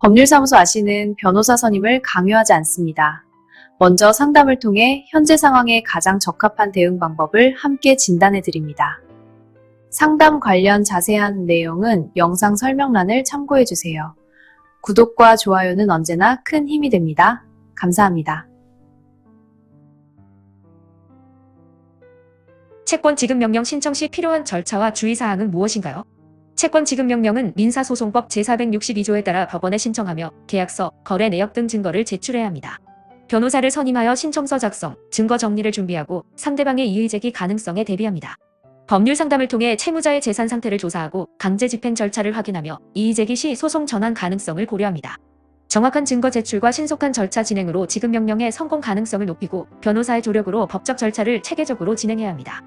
법률사무소 아시는 변호사 선임을 강요하지 않습니다. 먼저 상담을 통해 현재 상황에 가장 적합한 대응 방법을 함께 진단해 드립니다. 상담 관련 자세한 내용은 영상 설명란을 참고해 주세요. 구독과 좋아요는 언제나 큰 힘이 됩니다. 감사합니다. 채권 지급 명령 신청 시 필요한 절차와 주의사항은 무엇인가요? 채권 지급 명령은 민사소송법 제462조에 따라 법원에 신청하며 계약서, 거래 내역 등 증거를 제출해야 합니다. 변호사를 선임하여 신청서 작성, 증거 정리를 준비하고 상대방의 이의제기 가능성에 대비합니다. 법률 상담을 통해 채무자의 재산 상태를 조사하고 강제 집행 절차를 확인하며 이의제기 시 소송 전환 가능성을 고려합니다. 정확한 증거 제출과 신속한 절차 진행으로 지급 명령의 성공 가능성을 높이고 변호사의 조력으로 법적 절차를 체계적으로 진행해야 합니다.